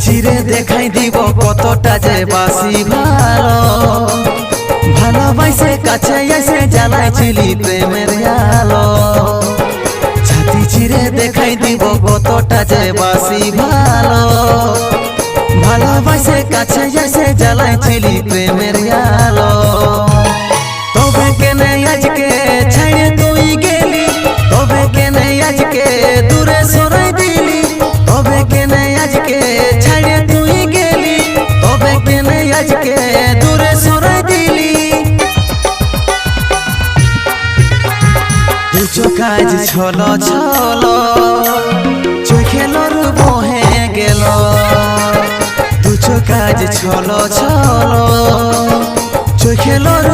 চিরে দেখাই দিব কতটা যে বাসি ভালো ভালোবাসে কাছে এসে জ্বালাইছিলি প্রেমের আলো ছাতি চিরে দেখাই দিব কতটা যে বাসি ভালো ভালোবাসে কাছে এসে জ্বালাইছিলি প্রেমের আলো তবে কেনে আজকে ছাড়ে তুই গেলি তবে কেনে আজকে দূরে সরাই দিলি তবে কেনে আজকে ছাড়ে তুই গেলি তবে কেনে আজকে দূরে সরাই দিলি দুচো কাজ ছলো ছলো চোখেলর বহে গেল দুচো কাজ ছলো ছলো চোখেলর